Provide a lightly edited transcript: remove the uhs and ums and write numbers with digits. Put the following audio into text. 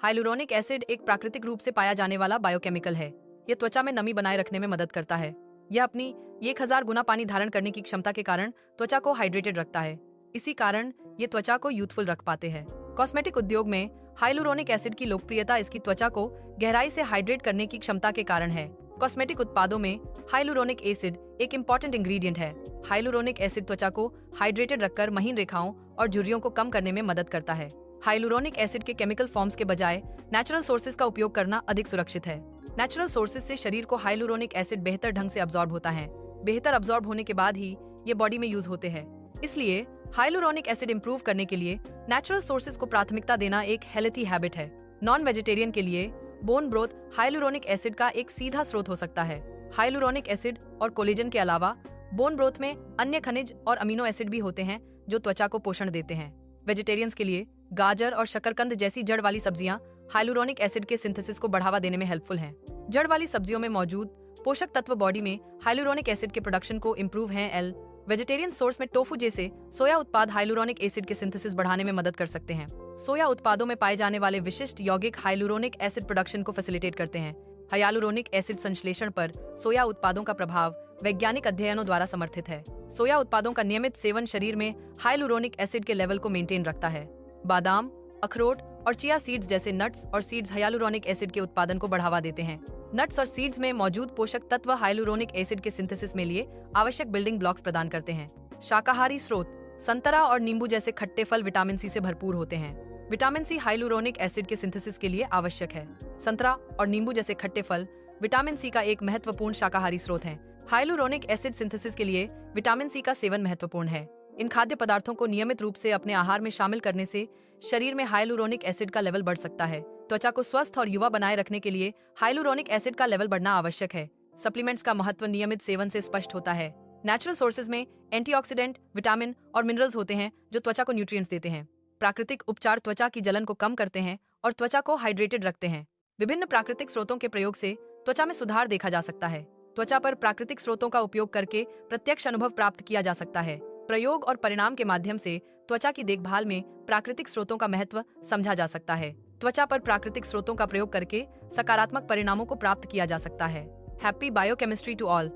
Hyaluronic acid एक प्राकृतिक रूप से पाया जाने वाला बायोकेमिकल है। यह त्वचा में नमी बनाए रखने में मदद करता है। यह अपनी 1000 गुना पानी धारण करने की क्षमता के कारण त्वचा को हाइड्रेटेड रखता है। इसी कारण ये त्वचा को यूथफुल रख पाते हैं। कॉस्मेटिक उद्योग में हाइलुरोनिक एसिड की लोकप्रियता इसकी त्वचा को गहराई से हाइड्रेट करने की क्षमता के कारण है। कॉस्मेटिक उत्पादों में हाइलुरोनिक एसिड एक इम्पॉर्टेंट इंग्रेडिएंट है। हाइलुरोनिक एसिड त्वचा को हाइड्रेटेड रखकर महीन रेखाओं और झुर्रियों को कम करने में मदद करता है। हाइलुरोनिक एसिड के केमिकल फॉर्म्स के बजाय नेचुरल सोर्सेज का उपयोग करना अधिक सुरक्षित है। नेचुरल सोर्सेज से शरीर को हाइलुरोनिक एसिड बेहतर ढंग से अब्सॉर्ब होता है। बेहतर अब्सॉर्ब होने के बाद ही ये बॉडी में यूज होते हैं। इसलिए हाइलुरोनिक एसिड इंप्रूव करने के लिए नेचुरल सोर्सेज को प्राथमिकता देना एक हेल्थी हैबिट है। नॉन वेजिटेरियन के लिए बोन ब्रोथ हाइलुरोनिक एसिड का एक सीधा स्रोत हो सकता है। हाइलुरोनिक एसिड और कोलेजन के अलावा बोन ब्रोथ में अन्य खनिज और अमीनो एसिड भी होते हैं जो त्वचा को पोषण देते हैं। वेजिटेरियंस के लिए गाजर और शकरकंद जैसी जड़ वाली सब्जियां हाइलुरोनिक एसिड के सिंथेसिस को बढ़ावा देने में हेल्पफुल हैं। जड़ वाली सब्जियों में मौजूद पोषक तत्व बॉडी में हाइलुरोनिक एसिड के प्रोडक्शन को इम्प्रूव हैं। वेजिटेरियन सोर्स में टोफू जैसे सोया उत्पाद हाइलुरोनिक एसिड के सिंथेसिस बढ़ाने में मदद कर सकते हैं। सोया उत्पादों में पाए जाने वाले विशिष्ट यौगिक हाइलुरोनिक एसिड प्रोडक्शन को फैसिलिटेट करते हैं। हाइलुरोनिक एसिड संश्लेषण पर सोया उत्पादों का प्रभाव वैज्ञानिक अध्ययनों द्वारा समर्थित है। सोया उत्पादों का नियमित सेवन शरीर में हाइलुरोनिक एसिड के लेवल को मेंटेन रखता है। बादाम, अखरोट और चिया सीड्स जैसे नट्स और सीड्स हाइलुरोनिक एसिड के उत्पादन को बढ़ावा देते हैं। नट्स और सीड्स में मौजूद पोषक तत्व हाइलुरोनिक एसिड के सिंथेसिस में लिए आवश्यक बिल्डिंग ब्लॉक्स प्रदान करते हैं। शाकाहारी स्रोत संतरा और नींबू जैसे खट्टे फल विटामिन सी से भरपूर होते हैं। विटामिन सी हाइलुरोनिक एसिड के सिंथेसिस के लिए आवश्यक है। संतरा और नींबू जैसे खट्टे फल विटामिन सी का एक महत्वपूर्ण शाकाहारी स्रोत है। हाइलुरोनिक एसिड सिंथेसिस के लिए विटामिन सी का सेवन महत्वपूर्ण है। इन खाद्य पदार्थों को नियमित रूप से अपने आहार में शामिल करने से शरीर में हाइलुरोनिक एसिड का लेवल बढ़ सकता है। त्वचा को स्वस्थ और युवा बनाए रखने के लिए हाइलुरोनिक एसिड का लेवल बढ़ना आवश्यक है। सप्लीमेंट्स का महत्व नियमित सेवन से स्पष्ट होता है। नेचुरल सोर्सेज में एंटीऑक्सीडेंट, विटामिन और मिनरल्स होते हैं जो त्वचा को न्यूट्रिएंट्स देते हैं। प्राकृतिक उपचार त्वचा की जलन को कम करते हैं और त्वचा को हाइड्रेटेड रखते हैं। विभिन्न प्राकृतिक स्रोतों के प्रयोग से त्वचा में सुधार देखा जा सकता है। त्वचा पर प्राकृतिक स्रोतों का उपयोग करके प्रत्यक्ष अनुभव प्राप्त किया जा सकता है। प्रयोग और परिणाम के माध्यम से त्वचा की देखभाल में प्राकृतिक स्रोतों का महत्व समझा जा सकता है। त्वचा पर प्राकृतिक स्रोतों का प्रयोग करके सकारात्मक परिणामों को प्राप्त किया जा सकता है। Happy biochemistry to all.